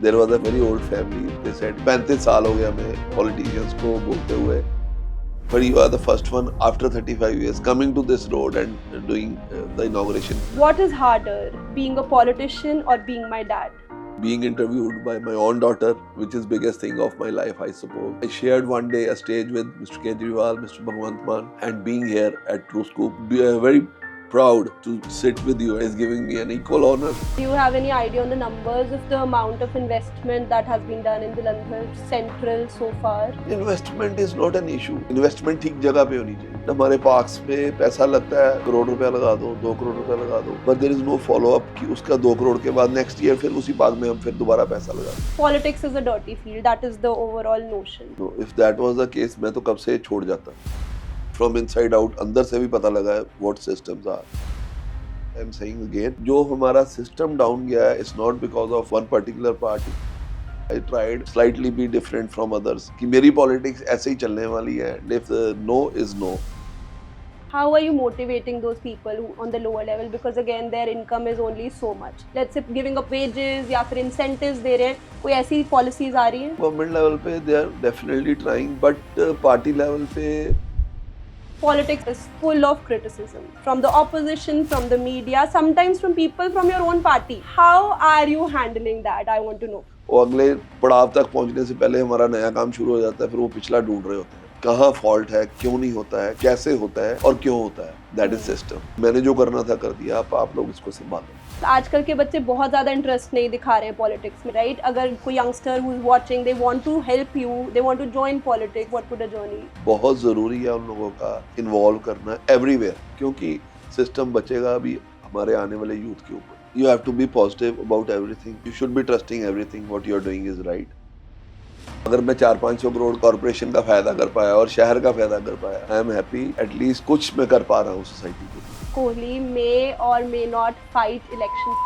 There was a very old family. They said 35 साल हो गया हमें politicians को बोलते हुए. But you are the first one after 35 years coming to this road and doing the inauguration. What is harder, being a politician or being my dad? Being interviewed by my own daughter, which is biggest thing of my life, I suppose. I shared one day a stage with Mr. Kejriwal, Mr. Bhagwant Mann, and being here at True Scoop, we are very proud to sit with you. Is giving me an equal honor. Do you have any idea on the numbers of the amount of investment that has been done in Jalandhar Central so far? Investment is not an issue. Investment ठीक जगह पे होनी चाहिए. हमारे parks पे पैसा लगता है, करोड़ रुपया लगा दो, 2 करोड़ रुपया लगा दो, but there is no follow up कि उसका 2 करोड़ के बाद next year फिर उसी पार्क में हम फिर दोबारा पैसा लगा दें. Politics is a dirty field. That is the overall notion. No, if that was the case, मैं तो कब से छोड़ जाता. From inside out, अंदर से भी पता लगा है what systems are. I'm saying again, जो हमारा system down गया है, it's not because of one particular party. I tried slightly be different from others. कि मेरी politics ऐसे ही चलने वाली है. If the no is no. How are you motivating those people who on the lower level, because again their income is only so much? Let's say giving up wages या फिर incentives दे रहे हैं, कोई ऐसी policies आ रही हैं? Government level पे they are definitely trying, but party level पे Politics is full of criticism from the opposition, from the media, sometimes from people from your own party. How are you handling that? I want to know. वो अगले पड़ाव तक पहुंचने से पहले हमारा नया काम शुरू हो जाता है, फिर वो पिछला ढूंढ रहे होते हैं. कहाँ फॉल्ट है, क्यों नहीं होता है, कैसे होता है और क्यों होता है. That is system. मैंने जो करना था कर दिया. आप लोग इसको संभालो. आजकल के बच्चे बहुत ज़्यादा इंटरेस्ट नहीं दिखा रहे हैं पॉलिटिक्स में, राइट? अगर कोई youngster who is watching, they want to help you, they want to join politics, what would a journey? बहुत ज़रूरी है उन लोगों का इन्वॉल्व करना एवरीवेयर, क्योंकि सिस्टम बचेगा अभी हमारे आने वाले यूथ के ऊपर. You have to be positive about everything. You should be trusting everything. What you are doing is right. अगर मैं 400-500 करोड़ कॉर्पोरेशन का फायदा कर पाया और शहर का फायदा कर पाया, आई एम हैप्पी. एटलीस्ट कुछ मैं कर पा रहा हूँ सोसाइटी के लिए. Kohli may or may not fight elections.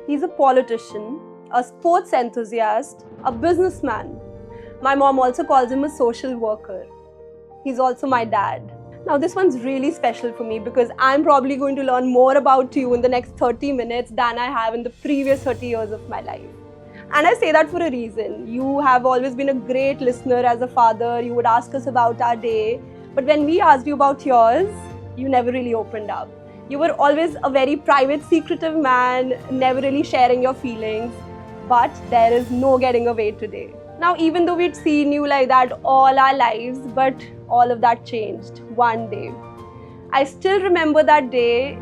He's a politician, a sports enthusiast, a businessman. My mom also calls him a social worker. He's also my dad. Now this one's really special for me because I'm probably going to learn more about you in the next 30 minutes than I have in the previous 30 years of my life. And I say that for a reason. You have always been a great listener as a father. You would ask us about our day. But when we asked you about yours, you never really opened up. You were always a very private, secretive man, never really sharing your feelings. But there is no getting away today. Now, even though we'd seen you like that all our lives, but all of that changed one day. I still remember that day.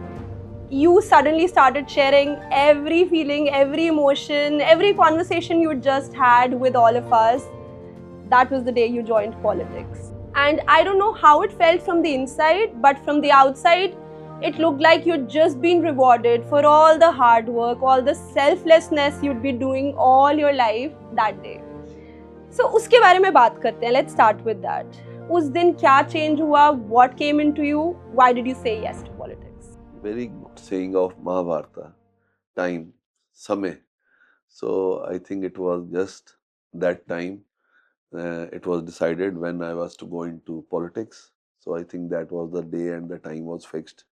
You suddenly started sharing every feeling, every emotion, every conversation you just had with all of us. That was the day you joined politics. And I don't know how it felt from the inside, but from the outside, it looked like you'd just been rewarded for all the hard work, all the selflessness you'd be doing all your life that day. So उसके बारे में बात करते हैं. Let's start with that. उस दिन क्या change हुआ? What came into you? Why did you say yes to politics? Very good saying of Mahabharata. Time, समय. So I think it was just that time. It was decided when I was to go into politics. So I think that was the day and the time was fixed.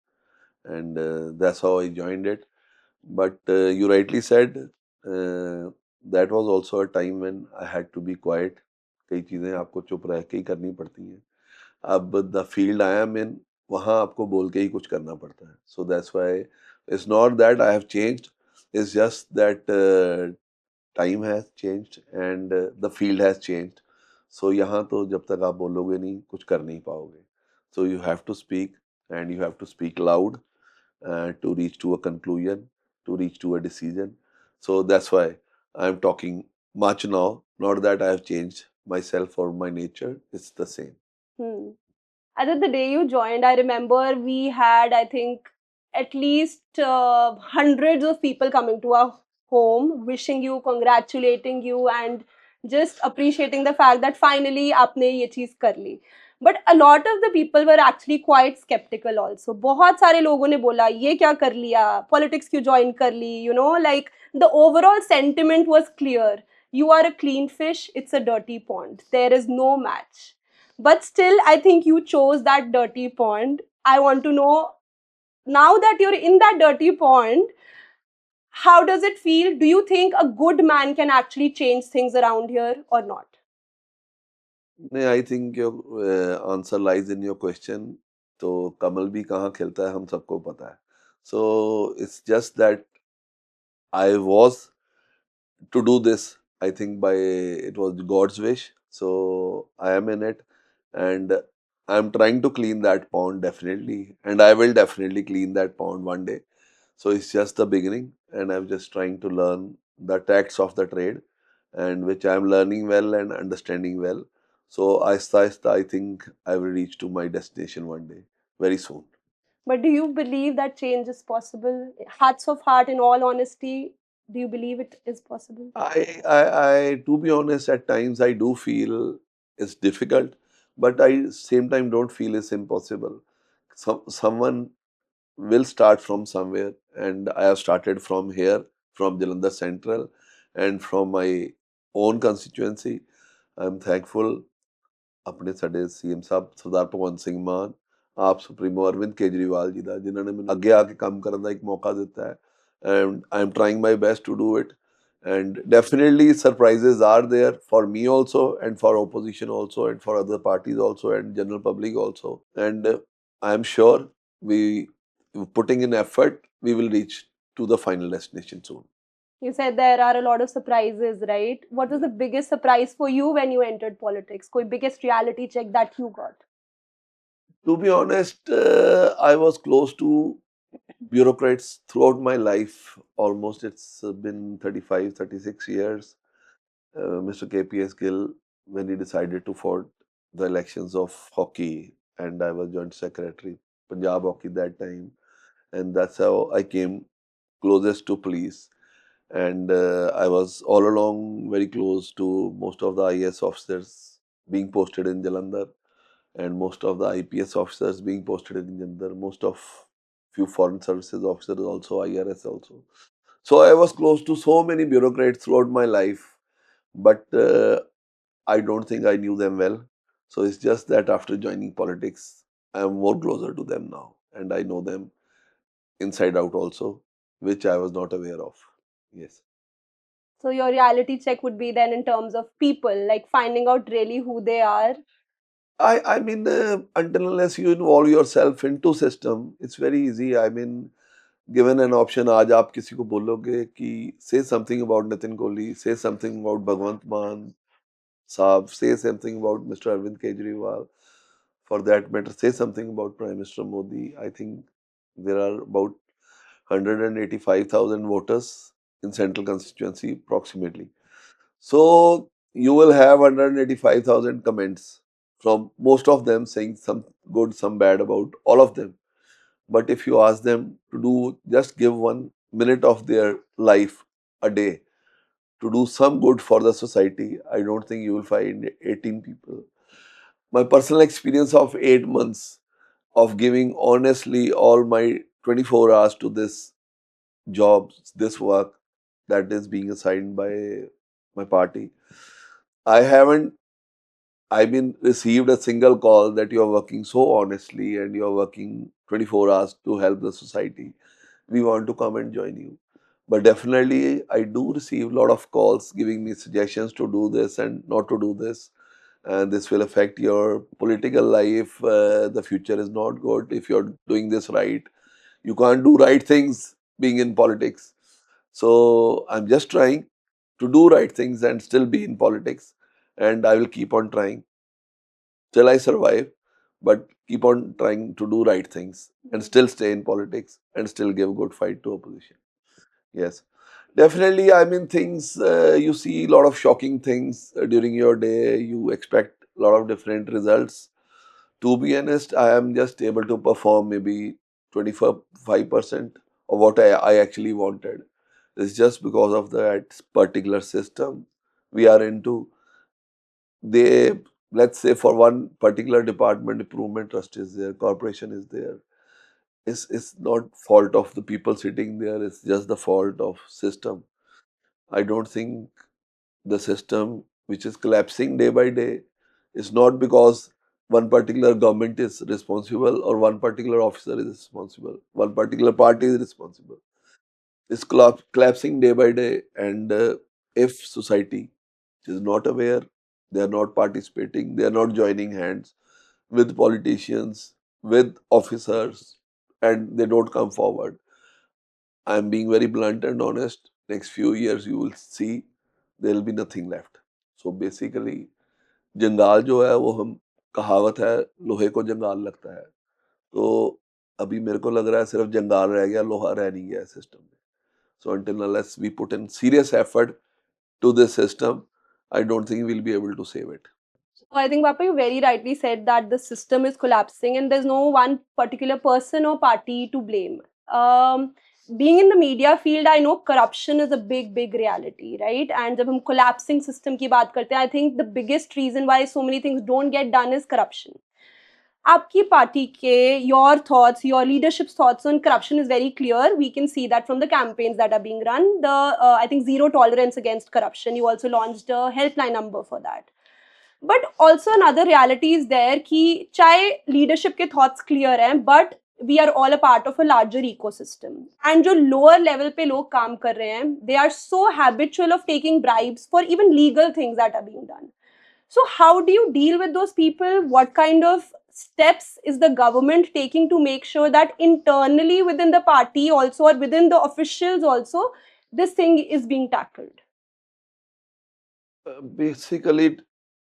And that's how I joined it. But you rightly said, that was also a time when I had to be quiet. कई चीज़ें आपको चुप रह के ही करनी पड़ती हैं. अब the field I am in, वहाँ आपको बोल के ही कुछ करना पड़ता है. So that's why it's not that I have changed. It's just that time has changed and the field has changed. So यहाँ तो जब तक आप बोलोगे नहीं कुछ कर नहीं पाओगे. So you have to speak and you have to speak loud to reach to a conclusion, to reach to a decision. So that's why I'm talking much now. Not that I have changed myself or my nature. It's the same. At the day you joined, I remember we had, I think, at least hundreds of people coming to our home, wishing you, congratulating you, and just appreciating the fact that finally आपने ये चीज़ कर ली. But a lot of the people were actually quite skeptical also. बहुत सारे लोगों ने बोला ये क्या कर लिया, politics क्यों join कर ली, you know, like the overall sentiment was clear. You are a clean fish, it's a dirty pond. There is no match. But still, I think you chose that dirty pond. I want to know, now that you're in that dirty pond, How does it feel? Do you think a good man can actually change things around here or not? नहीं, I think your answer lies in your question. तो कमल भी कहाँ खिलता है हम सबको पता है। So it's just that I was to do this. I think by it was God's wish. So I am in it, and I'm trying to clean that pond definitely, and I will definitely clean that pond one day. So it's just the beginning, and I'm just trying to learn the tactics of the trade, and which I'm learning well and understanding well. So aista, I think I will reach to my destination one day, very soon. But do you believe that change is possible? Hearts of heart, in all honesty, do you believe it is possible? To be honest, at times I do feel it's difficult, but I same time don't feel it's impossible. Someone will start from somewhere, and I have started from here, from Jalandhar Central, and from my own constituency. I'm thankful ਆਪਣੇ ਸਾਡੇ CM ਸਾਹਿਬ ਸਰਦਾਰ ਭਗਵੰਤ ਸਿੰਘ ਮਾਨ, ਆਪ supremo Arvind Kejriwal ji ਦਾ, ਜਿਨ੍ਹਾਂ ਨੇ ਮੈਨੂੰ ਅੱਗੇ ਆ ਕੇ ਕੰਮ ਕਰਨ ਦਾ ਇੱਕ ਮੌਕਾ ਦਿੱਤਾ ਹੈ। And I am trying my best to do it, and definitely surprises are there for me also, and for opposition also, and for other parties also, and general public also. And I am sure we putting in effort, we will reach to the final destination soon. You said there are a lot of surprises, right? What was the biggest surprise for you when you entered politics? Koi biggest reality check that you got? To be honest, I was close to bureaucrats throughout my life. Almost it's been 35, 36 years. Mr. KPS Gill, when he decided to fought the elections of hockey, and I was joint secretary, Punjab Hockey that time, and that's how I came closest to police. And I was all along very close to most of the IAS officers being posted in Jalandhar, and most of the IPS officers being posted in Jalandhar, most of few foreign services officers also, IRS also. So I was close to so many bureaucrats throughout my life, but I don't think I knew them well. So it's just that after joining politics, I'm more closer to them now, and I know them inside out also, which I was not aware of. Yes. So your reality check would be then in terms of people, like finding out really who they are. I mean, until unless you involve yourself into system, it's very easy. I mean, given an option, आज आप किसी को बोलोगे कि say something about Nitin Kohli, say something about Bhagwant Mann साहब, say something about Mr. Arvind Kejriwal, for that matter, say something about Prime Minister Modi. I think there are about 185,000 voters in central constituency approximately. So you will have 185,000 comments from most of them saying some good, some bad about all of them. But if you ask them to do, just give 1 minute of their life a day to do some good for the society, I don't think you will find 18 people. My personal experience of 8 months of giving honestly all my 24 hours to this job, this work that is being assigned by my party, I haven't received a single call that you are working so honestly and you are working 24 hours to help the society. We want to come and join you. But definitely, I do receive a lot of calls giving me suggestions to do this and not to do this. And this will affect your political life. The future is not good if you're doing this right. You can't do right things being in politics. So I'm just trying to do right things and still be in politics. And I will keep on trying till I survive, but keep on trying to do right things and still stay in politics and still give good fight to opposition. Yes, definitely. I mean, things you see a lot of shocking things during your day. You expect a lot of different results. To be honest, I am just able to perform maybe 25% of what I actually wanted. It's just because of that particular system we are into. They, let's say, for one particular department, improvement trust is there, corporation is there. It's not fault of the people sitting there, it's just the fault of system. I don't think the system which is collapsing day by day is not because one particular government is responsible or one particular officer is responsible, one particular party is responsible. is collapsing day by day, and if society is not aware, they are not participating, they are not joining hands with politicians, with officers, and they don't come forward. I am being very blunt and honest. Next few years, you will see there will be nothing left. So basically, जंगाल जो है वो हम कहावत है लोहे को जंगाल लगता है तो अभी मेरे को लग रहा है सिर्फ जंगाल रह गया लोहा रह नहीं गया सिस्टम में so until unless we put in serious effort to this system I don't think we'll be able to save it. So I think, Papa, you very rightly said that the system is collapsing and there's no one particular person or party to blame. Being in the media field, I know corruption is a big, big reality, right? And जब हम collapsing system की बात करते हैं, I think the biggest reason why so many things don't get done is corruption. आपकी party के your thoughts, your leadership's thoughts on corruption is very clear. We can see that from the campaigns that are being run. The I think zero tolerance against corruption. You also launched a helpline number for that. But also another reality is there कि चाहे leadership के thoughts clear हैं, but we are all a part of a larger ecosystem. And जो lower level पे लोग काम कर रहे हैं, they are so habitual of taking bribes for even legal things that are being done. So how do you deal with those people? What kind of steps is the government taking to make sure that internally within the party also or within the officials also, this thing is being tackled? Basically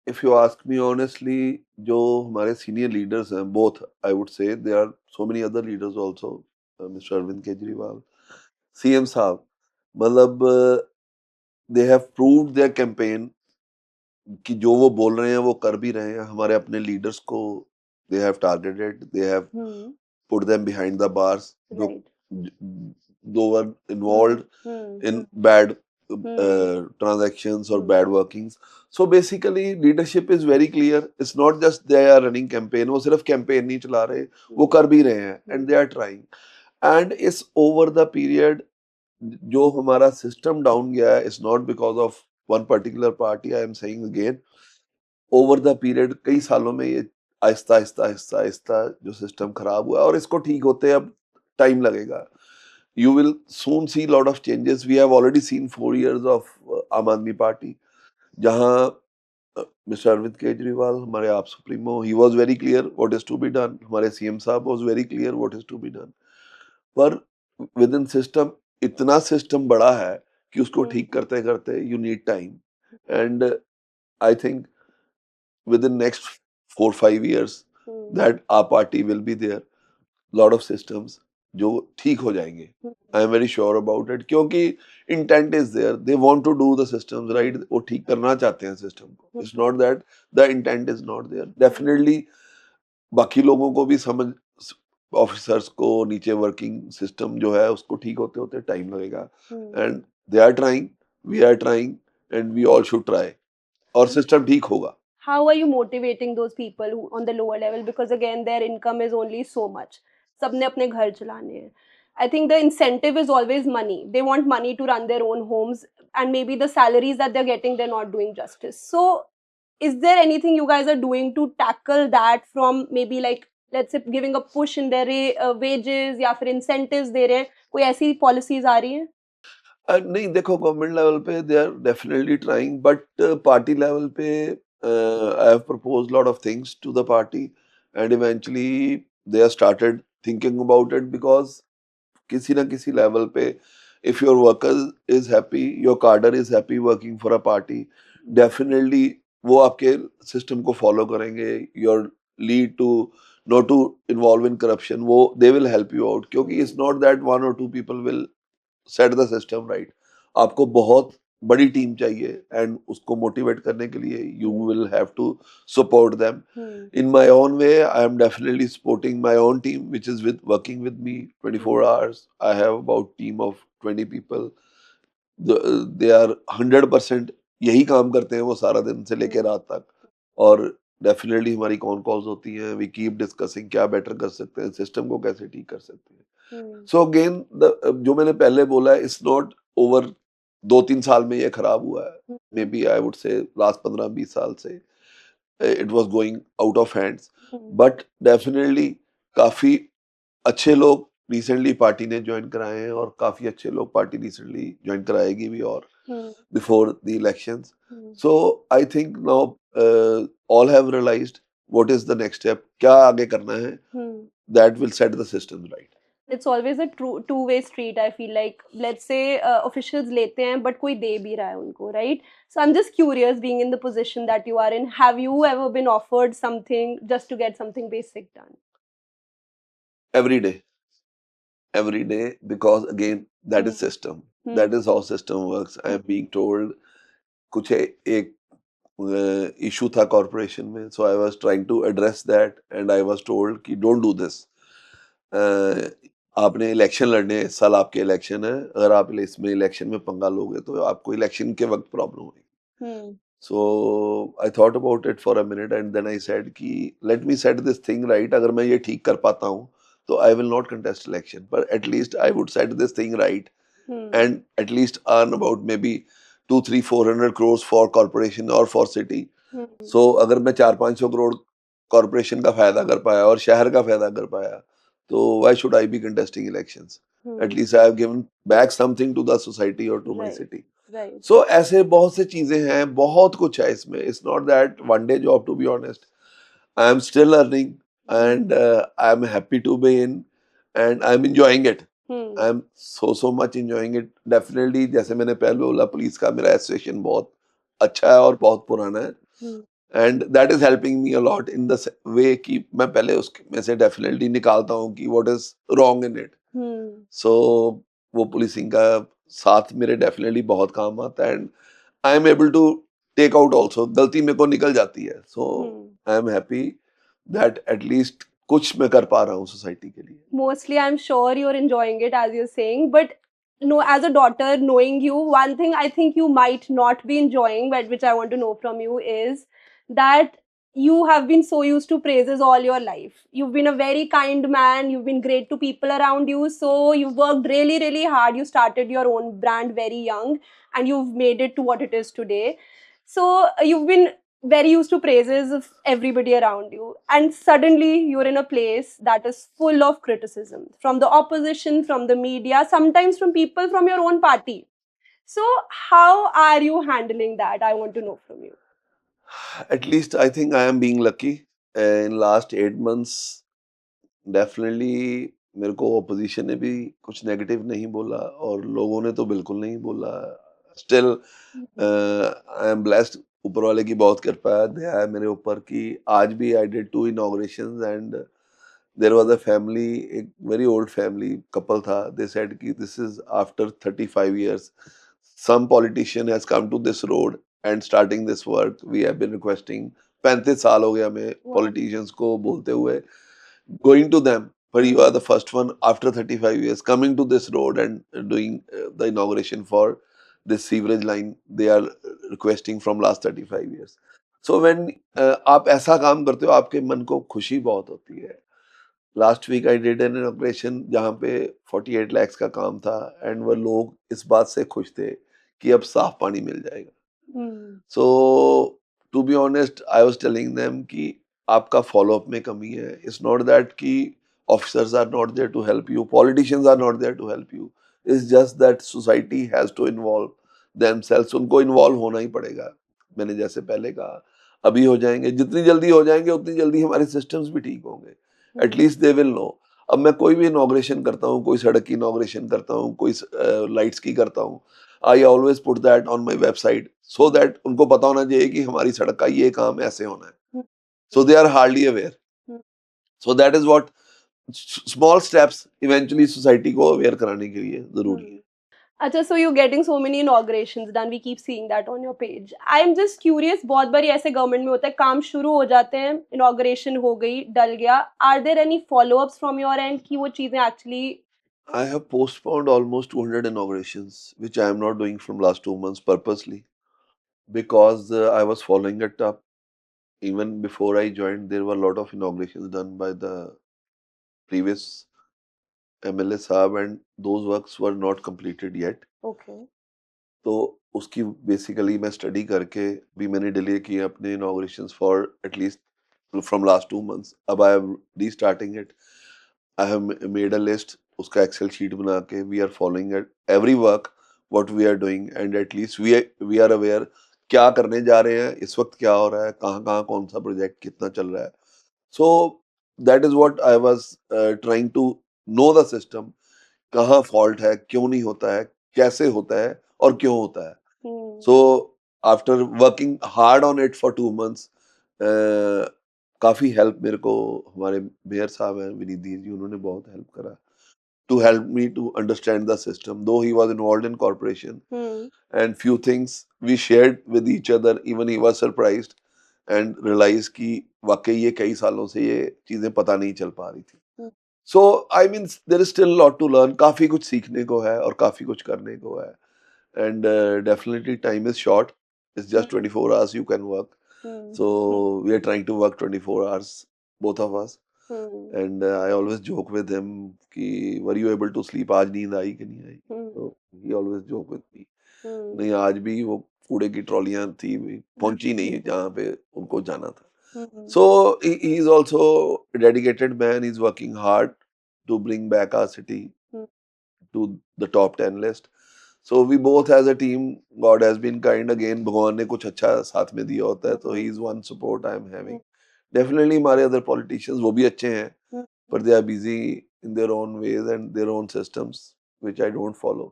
if you ask me honestly जो हमारे senior leaders हैं both I would say there are so many other leaders also Mr. Arvind Kejriwal CM साहब मतलब they have proved their campaign कि जो वो बोल रहे हैं वो कर भी रहे हैं हमारे अपने लीडर्स को they have targeted they have put them behind the bars Right. those were involved in bad transactions or bad workings so basically leadership is very clear it's not just they are running campaign वो सिर्फ campaign नहीं चला रहे वो कर भी रहे हैं and they are trying and it's over the period जो हमारा सिस्टम डाउन गया है it's not because of one particular party I am saying again over the period कई सालों में ये आहिस्ता आहिस्ता आहिस्ता आहिस्ता जो सिस्टम खराब हुआ और इसको ठीक होते अब टाइम लगेगा you will soon see lot of changes we have already seen 4 years of Aam Aadmi Party जहां मिस्टर अरविंद केजरीवाल हमारे AAP supremo he was very clear what is to be done हमारे सीएम साहब was very clear what is to be done पर within system इतना system बड़ा है कि उसको ठीक करते करते you need time and I think within next 4-5 years that our party will be there lot of systems जो ठीक हो जाएंगे I am very sure about it क्योंकि intent is there they want to do the systems right वो ठीक करना चाहते हैं सिस्टम को it's not that the intent is not there definitely बाकी लोगों को भी समझ ऑफिसर्स को नीचे वर्किंग सिस्टम जो है उसको ठीक होते होते टाइम लगेगा and they are trying we are trying and we all should try और सिस्टम ठीक होगा. How are you motivating those people who on the lower level because again their income is only so much सबने अपने घर चलाने हैं. I think the incentive is always money. They want money to run their own homes and maybe the salaries that they're getting they're not doing justice. So is there anything you guys are doing to tackle that from maybe like let's say giving a push in their wages या फिर incentives दे रहे हैं कोई ऐसी policies आ रही हैं? नहीं देखो गवर्नमेंट लेवल पे they are definitely trying but party level पे I have proposed lot of things to the party and eventually they are started thinking about it because किसी ना किसी लेवल पे if your worker is happy your cadre is happy working for a party definitely वो आपके system को follow करेंगे your lead to not to involve in corruption वो they will help you out क्योंकि इट्स नॉट दैट वन और two people will set the system right आपको बहुत बड़ी टीम चाहिए एंड उसको मोटिवेट करने के लिए you will have to support them in my own way I am definitely supporting my own team which is with working with me 24 hours I have about team of 20 people they are 100% यही काम करते हैं वो सारा दिन से लेकर रात तक और डेफिनेटली हमारी कॉन कॉल्स होती हैं वी कीप डिस्कसिंग क्या बेटर कर सकते हैं सिस्टम को कैसे ठीक कर सकते हैं सो अगेन जो मैंने पहले बोला इट्स नॉट ओवर 2-3 साल में ये खराब हुआ है maybe I would say लास्ट 15-20 साल से it was going out of hands but definitely काफी अच्छे लोग रिसेंटली पार्टी ने ज्वाइन कराए हैं और काफी अच्छे लोग पार्टी रिसेंटली ज्वाइन कराएगी भी और Hmm. before the elections. Hmm. So I think now all have realized what is the next step, क्या आगे करना है, Hmm. that will set the system right. It's always a two-way street. I feel like, let's say officials लेते हैं but कोई दे भी रहा है उनको, right? So I'm just curious, being in the position that you are in, have you ever been offered something just to get something basic done? Every day, every day, because again that is Hmm. system. Hmm. That is how system works. I am being told कुछ एक issue था corporation में, so I was trying to address that and I was told कि don't do this. आपने election लड़ने हैं, इस साल आपके इलेक्शन है, अगर आप इसमें इलेक्शन में पंगा लोगे तो आपको इलेक्शन के वक्त प्रॉब्लम होगी. Hmm. So I thought about it for a minute and then I said कि let me set this thing right. अगर मैं ये ठीक कर पाता हूँ तो I will not contest election, but at least I would set this thing right Hmm. and at least earn about maybe 200-400 crores for corporation or for city. Hmm. So अगर मैं 400-500 करोड़ कॉर्पोरेशन का फायदा कर पाया और शहर का फायदा कर पाया तो why should I be contesting elections? At Hmm. least I have given back something to the society or to my Right. city. Right. सो ऐसे बहुत से चीजें हैं, बहुत कुछ है इसमें. It's not that one day job, to be honest. I am still earning and I am happy to be in and I am enjoying it. Hmm. I am so much enjoying it. Definitely जैसे मैंने पहले बोला, police का मेरा association बहुत अच्छा है और बहुत पुराना है Hmm. And that is helping me a lot in the way कि मैं पहले उसमें से डेफिनेटली निकालता हूँ कि what is wrong in it. Hmm. सो वो पुलिसिंग का साथ मेरे डेफिनेटली बहुत काम आता है and I am able to take out also. गलती मेरे को निकल जाती है. So I am happy that at least कुछ मैं कर पा रहा हूँ सोसाइटी के लिए. Mostly I'm sure you're enjoying it, as you're saying, but no, as a daughter, knowing you, one thing I think you might not be enjoying, but which I want to know from you, is that you have been so used to praises all your life. You've been a very kind man, you've been great to people around you, so you've worked really, really hard. You started your own brand very young and you've made it to what it is today. So you've been very used to praises of everybody around you, and suddenly you're in a place that is full of criticism from the opposition, from the media, sometimes from people from your own party. So how are you handling that? I want to know from you. At least I think I am being lucky. In last 8 months definitely मेरे को opposition ने भी कुछ negative नहीं बोला और लोगों ने तो बिल्कुल नहीं बोला. Still I am blessed. ऊपर वाले की बहुत कृपा है, दया है मेरे ऊपर कि आज भी I did 2 inaugurations and there was a family, एक वेरी ओल्ड फैमिली कपल था. दे सेड कि this is after 35 years some politician has come to this road and starting this work. We have been requesting, 35 साल हो गया हमें Wow. politicians को बोलते हुए, going to them, but you are the first one after 35 years coming to this road and doing the inauguration for this sewerage line they are requesting from last 35 years. So when आप ऐसा काम करते हो आपके मन को खुशी बहुत होती है. Last week I did an inauguration जहाँ पे 48 lakhs का काम था एंड वो लोग इस बात से खुश थे कि अब साफ पानी मिल जाएगा. So to be honest I was telling them कि आपका फॉलो अप में कमी है. इट्स नॉट दैट कि officers are not there to help you, politicians are not there to help you. It's just that society has to involve themselves. उनको involve होना ही पड़ेगा. मैंने जैसे पहले कहा, अभी हो जाएंगे, जितनी जल्दी हो जाएंगे उतनी जल्दी हमारे सिस्टम्स भी ठीक होंगे. At least they will know. अब मैं कोई भी इनॉग्रेशन करता हूँ, कोई सड़क की इनॉग्रेशन करता हूँ, कोई लाइट्स की करता हूँ, I always put that on my website so that उनको पता होना चाहिए कि हमारी सड़क का ये काम ऐसे होना है. So they are hardly aware. So that is what small steps eventually society को अवेयर कराने के लिए जरूरी है. अच्छा, so you're getting so many inaugurations done. We keep seeing that on your page. I'm just curious, बहुत बारी ऐसे गवर्नमेंट में होता है, काम शुरू हो जाते हैं, inauguration हो गई, डल गया. Are there any follow-ups from your end कि वो चीजें actually? I have postponed almost 200 inaugurations, which I am not doing from last 2 months purposely because I was following it up. Even before I joined, there were a lot of inaugurations done by the previous MLA साहब and those works were not completed yet. Okay. तो उसकी basically मैं study करके भी मैंने delay किए अपने inaugurations for at least from last 2 months. अब I am restarting it. I have made a list उसका एक्सेल शीट बना के we are following at every work what we are doing and at least we are aware क्या करने जा रहे हैं, इस वक्त क्या हो रहा है, कहाँ कहाँ कौन सा प्रोजेक्ट कितना चल रहा है. So that is what I was trying to know the system, कहाँ फॉल्ट है, क्यों नहीं होता है, कैसे होता है और क्यों होता है. So after working hard on it for 2 months, काफी हेल्प मेरे को हमारे मेयर साहब हैं विनीत जी, उन्होंने बहुत हेल्प करा to help me to understand the system. Though he was involved in corporation, and few things we shared with each other, even he was surprised and realized कि वाकई ये कई सालों से ये चीजें पता नहीं चल पा रही थी. So I mean there is still a lot to learn. काफी कुछ सीखने को है और काफी कुछ करने को है. And definitely time is short. It's just 24 hours you can work. So we are trying to work 24 hours, both of us. And I always joke with him कि were you able to sleep, आज नींद आई कि नहीं आई. So he always joke with me. नहीं आज भी वो कूड़े की ट्रॉलियां थी, पहुंची नहीं जहाँ पे उनको जाना था. So he is also a dedicated man. He's working hard to bring back our city to the top 10 list. So we both as a team, God has been kind again. भगवान ने कुछ अच्छा साथ में दिया होता है, तो he is one support I am having. Definitely हमारे other politicians वो भी अच्छे हैं, but they are busy in their own ways and their own systems, which I don't follow.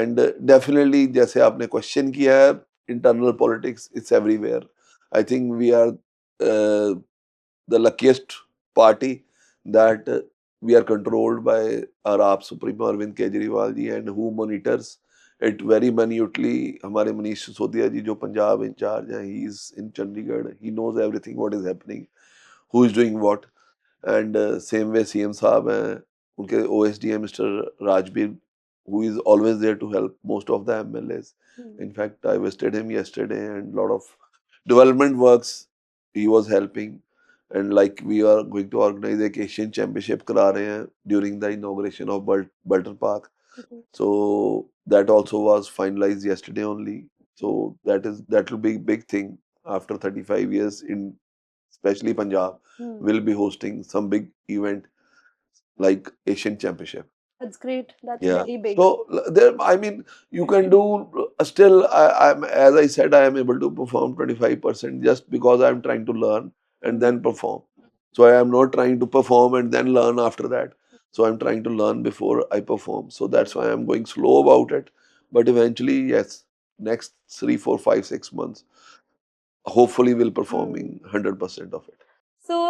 And definitely जैसे आपने question किया है, internal politics it's everywhere. I think we are uh, the luckiest party that we are controlled by our आप Supreme Arvind Kejriwal ji, and who monitors it very minutely. हमारे मनीष सिसोदिया जी जो Punjab in charge हैं, he is in Chandigarh, he knows everything what is happening, who is doing what. And same way CM साहब हैं, उनके OSD हैं Mr. Rajbir, who is always there to help most of the MLAs. In fact, I visited him yesterday and lot of development works he was helping. And like we are going to organize a Asian Championship करा रहे हैं during the inauguration of Burton Park. So that also was finalized yesterday only. So that will be big thing after 35 years in especially Punjab will be hosting some big event like Asian Championship. That's great. That's Yeah. very big. So there, I mean, you can do still. I'm as I said, I am able to perform 25% just because I'm trying to learn and then perform. So I am not trying to perform and then learn after that. So I'm trying to learn before I perform. So that's why I'm going slow about it. But eventually, yes, next 3, 4, 5, 6 months, hopefully, will performing 100% of it. So,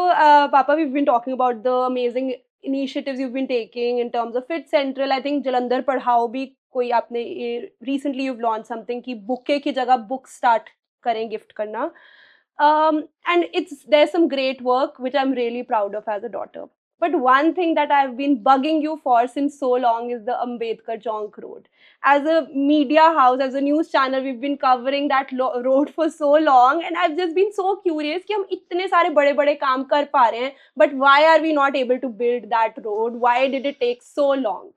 Papa, we've been talking about the amazing initiatives you've been taking in terms of Fit Central. I think Jalandhar Padhao भी कोई आपने recently you've launched something कि bouquet की जगह book start करें gift करना. And there's some great work which I'm really proud of as a daughter. But one thing that I've been bugging you for since so long is the Ambedkar Chowk Road. As a media house, as a news channel, we've been covering that road for so long, and I've just been so curious कि हम इतने सारे बड़े बड़े काम कर पा रहे हैं, but why are we not able to build that road? Why did it take so long?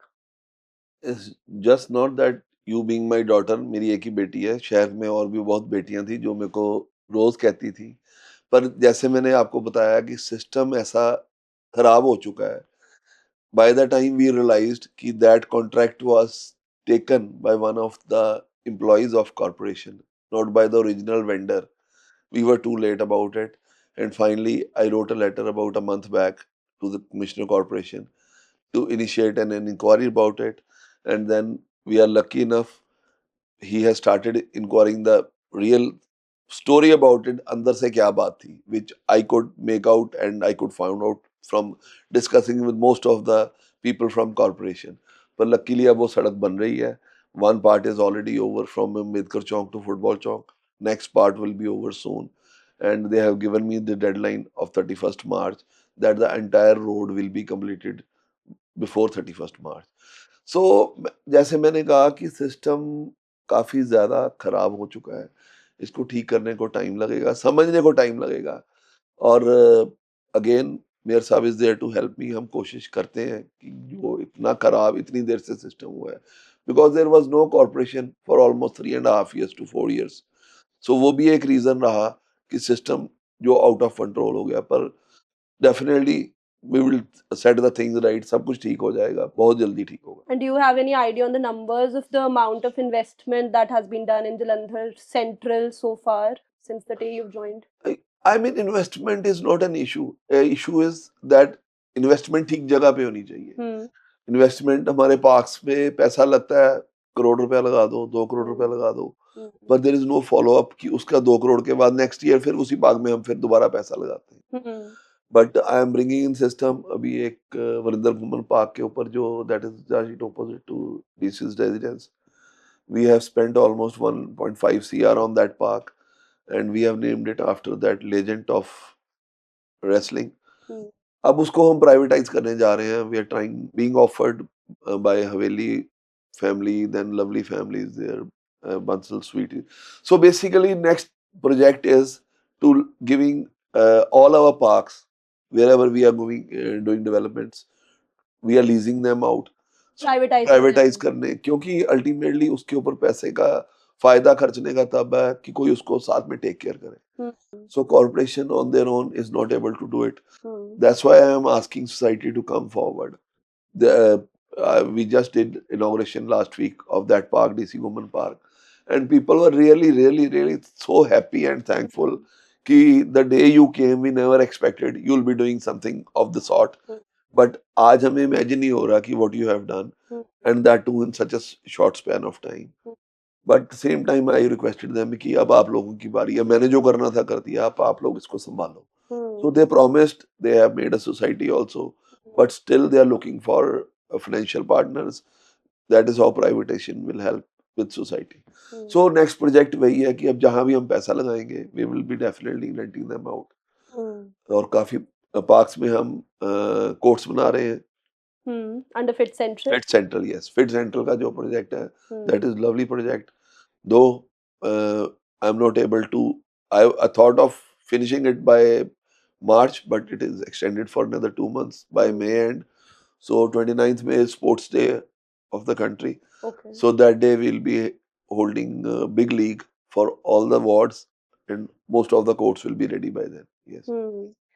It's just not that you being my daughter, मेरी एक ही बेटी है, शहर में और भी बहुत बेटियां थी जो मेरे को रोज कहती थी, पर जैसे मैंने आपको बताया कि सिस्टम ऐसा खराब हो चुका है. By the time we realized कि that contract was taken by one of the employees of corporation, not by the original vendor, we were too late about it. And finally, I wrote a letter about a month back to the Commissioner Corporation to initiate an inquiry about it. And then we are lucky enough, he has started inquiring the real story about it, अंदर से क्या बात थी, which I could make out and I could find out from discussing with most of the people from corporation. पर luckily अब वो सड़क बन रही है. One part is already over from Ambedkar Chowk to Football Chowk. Next part will be over soon. And they have given me the deadline of 31st March that the entire road will be completed before 31st March. So जैसे मैंने कहा कि system काफी ज्यादा खराब हो चुका है, इसको ठीक करने को टाइम लगेगा, समझने को टाइम लगेगा. और अगेन मेयर साहब is there to help me. हम कोशिश करते हैं कि जो इतना खराब इतनी देर से सिस्टम हुआ है, because there was no corporation for almost 3.5 years to 4 years. सो वो भी एक रीजन रहा कि सिस्टम जो आउट ऑफ कंट्रोल हो गया. पर definitely we will set the things right, सब कुछ ठीक हो जाएगा, बहुत जल्दी ठीक होगा. And do you have any idea on the numbers of the amount of investment that has been done in Jalandhar Central so far since the day you've joined? I mean, investment is not an issue. Issue is that investment ठीक जगह पे होनी चाहिए. Investment हमारे parks में पैसा लगता है, करोड़ रुपया लगा दो, 2 करोड़ रुपया लगा दो, but there is no follow up कि उसका 2 करोड़ के बाद नेक्स्ट ईयर फिर उसी पार्क में हम फिर दोबारा पैसा लगाते हैं. But I am bringing in system. अभी एक वरिंदर घुमन पार्क के ऊपर जो that is just opposite to DC's residence, we have spent almost 1.5 CR on that park, and we have named it after that legend of wrestling. अब उसको हम privatise करने जा रहे हैं. We are trying, being offered by Haveli family, then lovely families there, Bansal Sweetie. So basically, next project is to giving all our parks, wherever we are going, doing developments, we are leasing them out. Privatise करने, क्योंकि ultimately उसके ऊपर पैसे का फायदा खर्चने का तब है कि कोई उसको साथ में टेक केयर करे. So corporation on their own is not able to do it. That's why I am asking society to come forward. We just did inauguration last week of that park, DC Women Park, and people were really so happy and thankful कि the day you came, we never expected you'll be doing something of the sort. But आज हमें imagine नहीं हो रहा कि what you have done, and that too in such a short span of time. But same time I requested them कि अब आप लोगों की बारी है, मैंने जो करना था कर दिया, आप लोग इसको संभालो. So they promised, they have made a society also, but still they are looking for financial partners. That is how privatization will help with society. So next project वही है कि अब जहाँ भी हम पैसा लगाएंगे, we will be definitely renting them out. और काफी पार्क्स में हम कोर्ट्स बना रहे हैं. Under Fit Central. Fit Central, yes. Fit Central का जो प्रोजेक्ट है, that is lovely project. Though I'm not able to, I thought of finishing it by March, but it is extended for another 2 months by May end. So 29th May is Sports Day of the country. Okay. So that day we'll be holding a big league for all the wards, and most of the courts will be ready by then. Yes.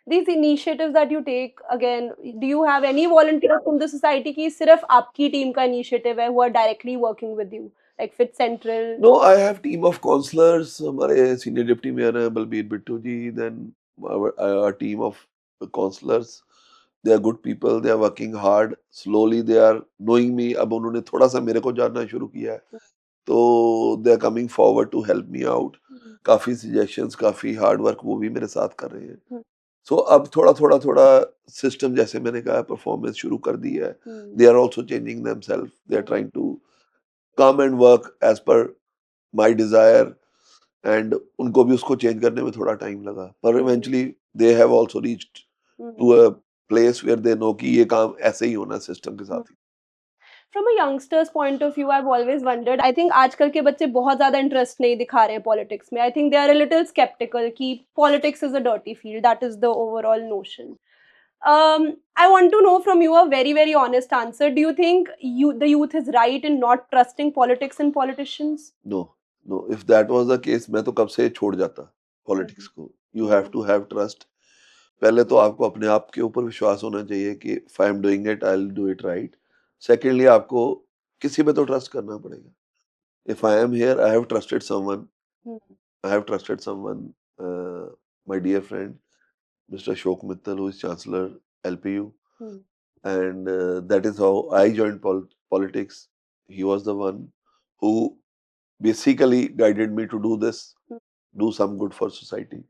These initiatives that you take, again, do you have any volunteers from the society की सिर्फ आपकी team का initiative है who are directly working with you, like Fit Central? No, I have team of counselors. हमारे senior deputy mayor हैं बलबीर बिट्टू जी. Then our team of counselors. They are good people. They are working hard. Slowly they are knowing me. अब उन्होंने थोड़ा सा मेरे को जानना शुरू किया है. तो they are coming forward to help me out. काफी suggestions, काफी hard work वो भी मेरे साथ कर रहे हैं. So अब थोड़ा system जैसे मैंने कहा performance शुरू कर दी है. They are also changing themselves. They are trying to come and work as per my desire. And उनको भी उसको change करने में थोड़ा time लगा. पर eventually they have also reached to a place where they know कि ये काम ऐसे ही होना system के साथ ही. From a youngster's point of view, I've always wondered. I think आजकल के बच्चे बहुत ज़्यादा interest नहीं दिखा रहे हैं politics में. I think they are a little skeptical कि politics is a dirty field. That is the overall notion. I want to know from you a very honest answer. Do you think the youth is right in not trusting politics and politicians? No. If that was the case, मैं तो कब से छोड़ जाता politics को. You have to have trust. पहले तो आपको अपने आप के ऊपर विश्वास होना चाहिए कि if I am doing it, I'll do it right. Secondly, आपको किसी पे तो ट्रस्ट करना पड़ेगा. If I am here, I have trusted someone. I have trusted someone, my dear friend, Mr. Ashok Mittal, who is Chancellor LPU, and that is how I joined politics. He was the one who basically guided me to do this, do some good for society.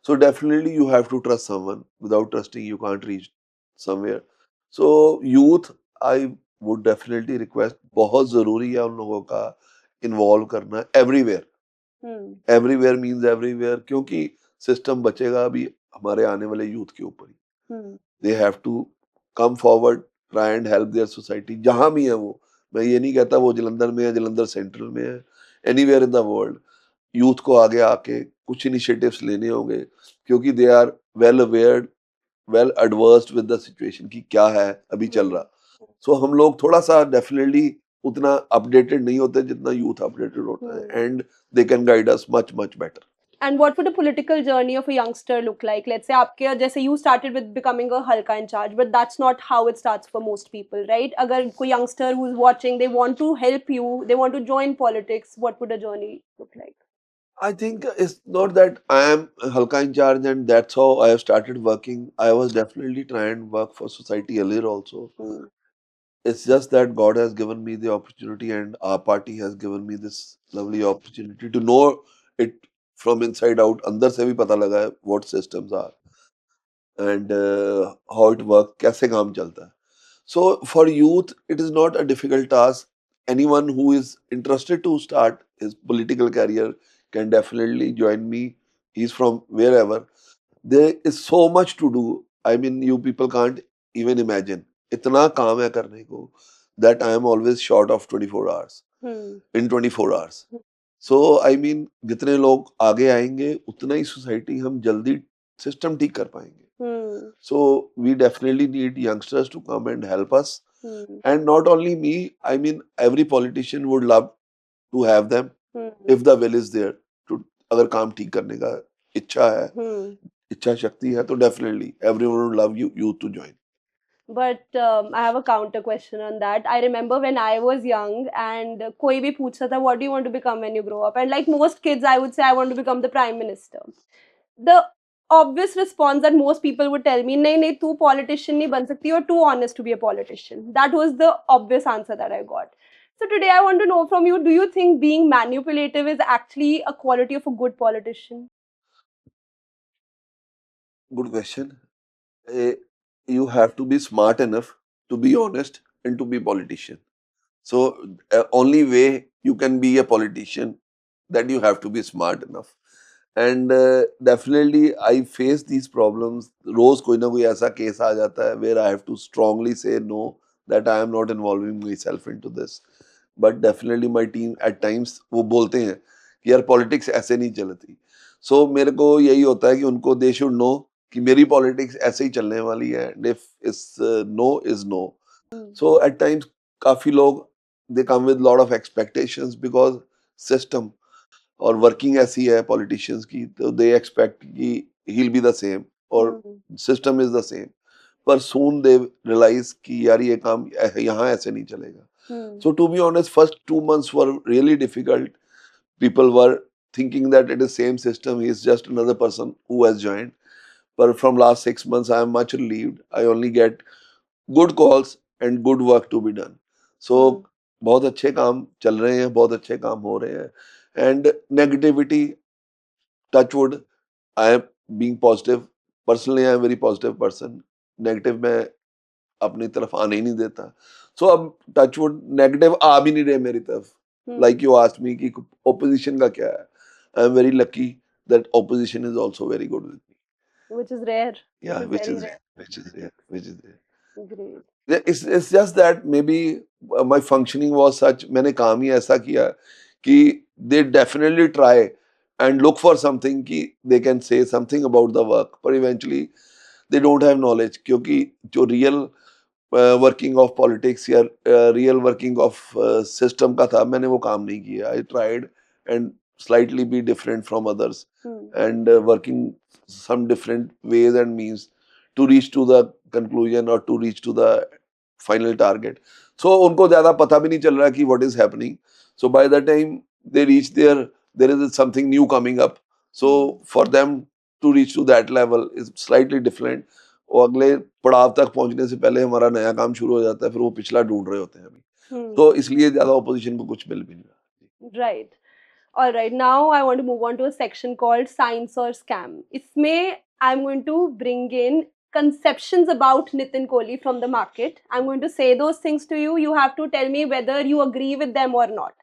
So definitely you have to trust someone. Without trusting, you can't reach somewhere. So youth, I would definitely request, बहुत जरूरी है उन लोगों का involve करना everywhere. Everywhere means everywhere, क्योंकि system बचेगा अभी हमारे आने वाले यूथ के ऊपर ही. They have to come forward, try and help their society. जहाँ भी है वो, मैं ये नहीं कहता वो जलंधर में है, जलंधर सेंट्रल में है, anywhere in the world. Youth को आगे आके कुछ इनिशिएटिव्स लेने होंगे, क्योंकि they are well aware, well adversed with the situation कि क्या है अभी चल रहा. सो हम लोग थोड़ा सा डेफिनेटली उतना अपडेटेड नहीं होते जितना यूथ अपडेटेड होता है, and they can guide us much better. And what would a political journey of a youngster look like? Let's say आपके जैसे you started with becoming a halka in charge, but that's not how it starts for most people, right? अगर कोई youngster who's watching, they want to help you, they want to join politics, what would a journey look like? I think it's not that I am Halka in charge and that's how I have started working. I was definitely trying to work for society earlier also. Hmm. It's just that God has given me the opportunity and our party has given me this lovely opportunity to know it from inside out. अंदर से भी पता लगा है what systems are and how it works, कैसे काम चलता है. So for youth, it is not a difficult task. Anyone who is interested to start his political career can definitely join me. He's from wherever. There is so much to do. I mean, you people can't even imagine. इतना काम है करने को that I am always short of 24 hours. Hmm. In 24 hours. So I mean, जितने लोग आगे आएंगे उतना ही सोसाइटी हम जल्दी सिस्टम ठीक कर पाएंगे. Hmm. So we definitely need youngsters to come and help us. Hmm. And not only me, I mean, every politician would love to have them Hmm. if the will is there. To अगर काम ठीक करने का इच्छा है, Hmm. इच्छा शक्ति है, तो definitely everyone would love you to join. But I have a counter question on that. I remember when I was young and कोई भी पूछता था what do you want to become when you grow up, and like most kids I would say I want to become the prime minister. The obvious response that most people would tell me, नहीं नहीं तू politician नहीं बन सकती, you're too honest to be a politician. That was the obvious answer that I got. So today I want to know from you, do you think being manipulative is actually a quality of a good politician? Good question. Eh, you have to be smart enough to be honest and to be politician. So only way you can be a politician that you have to be smart enough. And definitely I face these problems. रोज कोई ना कोई ऐसा case आ जाता है where I have to strongly say no, that I am not involving myself into this. But definitely my team at times वो बोलते हैं कि यार पॉलिटिक्स ऐसे नहीं चलती. So मेरे को यही होता है कि उनको they should know कि मेरी पॉलिटिक्स ऐसे ही चलने वाली है. And if is no is no. So at times काफी लोग they come with lot of expectations because system और वर्किंग ऐसी है पॉलिटिशियंस की, तो दे एक्सपेक्ट कि he will be the same और सिस्टम इज द सेम. पर सून दे रियलाइज कि यार ये काम यहाँ ऐसे नहीं चलेगा. So to be honest, first 2 months were really difficult. People were thinking that it is same system. He is just another person who has joined. But from last 6 months, I am much relieved. I only get good calls and good work to be done. So बहुत अच्छे काम चल रहे हैं, बहुत अच्छे काम हो रहे हैं. And negativity, touch wood, I am being positive. Personally, I am a very positive person. Negative मैं अपनी तरफ आने ही नहीं देता. So अब touch wood negative आ भी नहीं रहे मेरी तरफ. Like you asked me कि opposition का क्या है. I am very lucky that opposition is also very good with me. Which is rare. Yeah, Which is which is rare, which is rare. great. It's just that maybe my functioning was such. मैंने काम ही ऐसा किया कि they definitely try and look for something कि they can say something about the work, but eventually they don't have knowledge क्योंकि जो real working of politics या real working of system का था, मैंने वो काम नहीं किया. I tried and slightly be different from others and working some different ways and means to reach to the conclusion or to reach to the final target. So उनको ज़्यादा पता भी नहीं चल रहा कि what is happening. So by the time they reach there, there is something new coming up. So for them to reach to that level is slightly different. और अगले पड़ाव तक पहुंचने से पहले हमारा नया काम शुरू हो जाता है, फिर वो पिछला ढूंढ रहे होते हैं अभी. तो इसलिए ज़्यादा ऑपोजिशन को कुछ मिल भी नहीं रहा. Right. All right. Now I want to move on to a section called Science or Scam. इसमें I'm going to bring in conceptions about Nitin Kohli from the market. I'm going to say those things to you. You have to tell me whether you agree with them or not.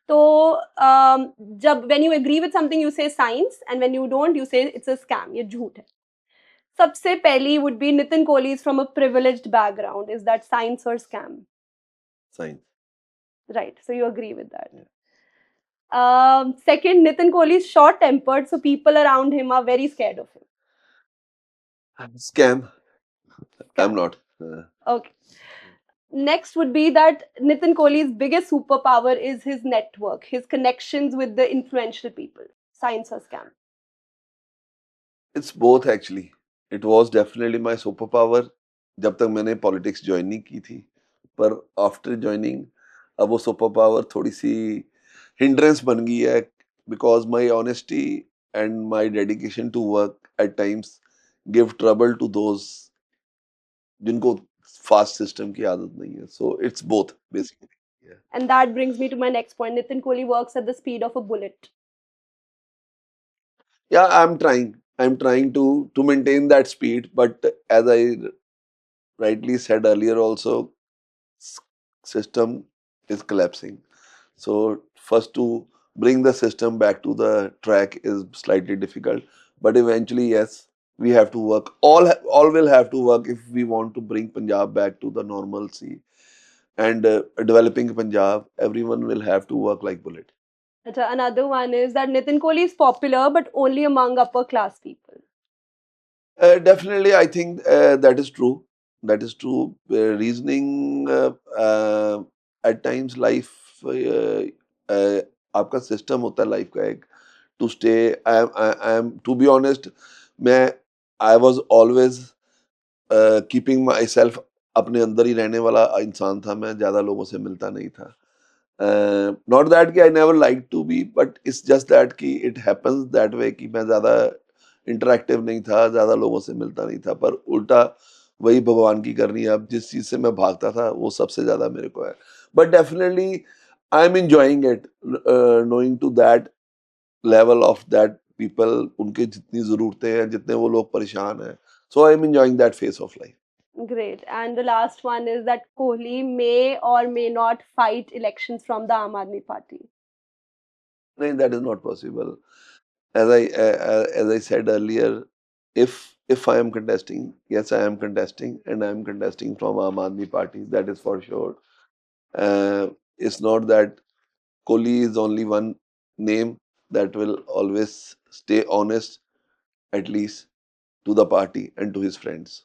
So, जब when you agree with something, you say science, and when you don't, you say it's a scam. ये झूठ है. सबसे पहली would be Nitin Kohli is from a privileged background. Is that science or scam? Science. Right. So you agree with that. Second, Nitin Kohli is short-tempered, so people around him are very scared of him. Scam. I'm not. Okay. Next would be that Nitin Kohli's biggest superpower is his network, his connections with the influential people. Science or scam? It's both actually. It was definitely my superpower जब तक मैंने politics join नहीं की थी, पर after joining अब वो super power थोड़ी सी हिंड्रेंस बन गई है, because my honesty and my dedication to work at times give trouble to those जिनको फास्ट सिस्टम की आदत नहीं है. So it's both basically. And that brings me to my next point. Nitin Kohli works at the speed of a bullet. Yeah, I'm trying to maintain that speed, but as I rightly said earlier also, system is collapsing. So first to bring the system back to the track is slightly difficult, but eventually yes, we have to work. All will have to work if we want to bring Punjab back to the normalcy and developing Punjab. Everyone will have to work like bullet. Another one is that Nitin Kohli is popular but only among upper class people. Definitely, I think that is true. That is true. Reasoning at times life आपका system होता है life का एक to stay. I am to be honest, मैं I was always keeping myself, अपने अंदर ही रहने वाला इंसान था. मैं ज़्यादा लोगों से मिलता नहीं था. नॉट दैट कि I never like to be, but it's just that कि इट हैपेंस दैट वे कि मैं ज़्यादा इंटरेक्टिव नहीं था, ज़्यादा लोगों से मिलता नहीं था. पर उल्टा वही भगवान की करनी है. अब जिस चीज़ से मैं भागता था वो सबसे ज़्यादा मेरे को है. But definitely I am enjoying it, knowing to that level of that people, उनके जितनी ज़रूरतें हैं, जितने वो लोग परेशान हैं. So I am enjoying that phase of life. Great. And the last one is that Kohli may or may not fight elections from the Aam Aadmi Party. No, that is not possible. As I said earlier, if I am contesting, yes, I am contesting, and I am contesting from Aam Aadmi Party. That is for sure. It's not that Kohli is only one name that will always stay honest, at least to the party and to his friends.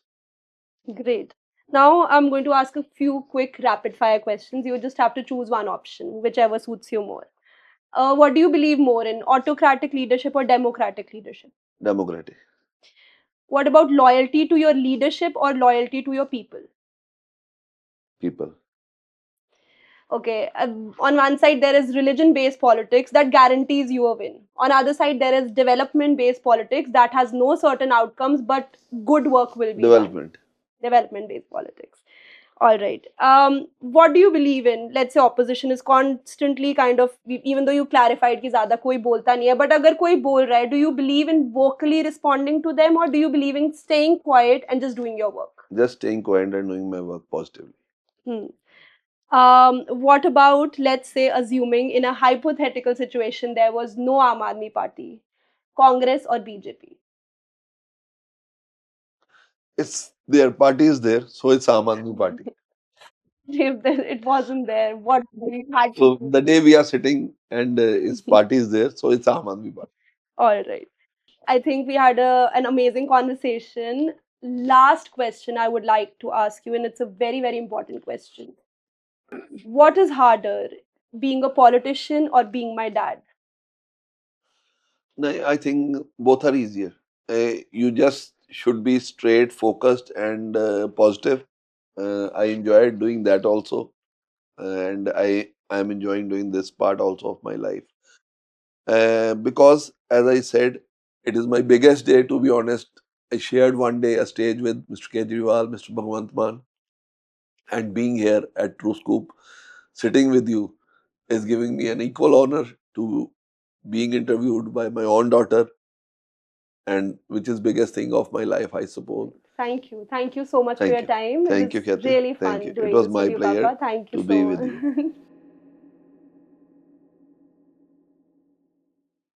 Great. Now I'm going to ask a few quick rapid fire questions. You just have to choose one option, whichever suits you more. What do you believe more in, autocratic leadership or democratic leadership? Democratic What about loyalty to your leadership or loyalty to your people? people. Okay, on one side there is religion based politics that guarantees you a win. On other side there is development based politics that has no certain outcomes but good work will be done. Development based politics. All right. What do you believe in? Let's say opposition is constantly kind of, even though you clarified कि ज़्यादा कोई बोलता नहीं है, but अगर कोई बोल रहा है, do you believe in vocally responding to them or do you believe in staying quiet and just doing your work? Just staying quiet and doing my work positively. What about, let's say, assuming in a hypothetical situation there was no Aam Aadmi Party, Congress or BJP? It's their party is there, so it's Aam Aadmi Party. If it wasn't there, what we had to So do? the day we are sitting and his party is there, so it's Aam Aadmi Party. All right. I think we had an amazing conversation. Last question I would like to ask you, and it's a very, very important question. What is harder, being a politician or being my dad? No, I think both are easier. You just should be straight, focused, and positive. I enjoyed doing that also, and I am enjoying doing this part also of my life. Because, as I said, it is my biggest day. To be honest, I shared one day a stage with Mr. Kejriwal, Mr. Bhagwant Mann, and being here at True Scoop, sitting with you, is giving me an equal honor to being interviewed by my own daughter, and which is biggest thing of my life, I suppose. Thank you. Thank you so much for Thank your you. time. Thank it you, was Kathy. really Thank fun you. It doing was this my with you, pleasure Kaka. Thank you to so be much. with you.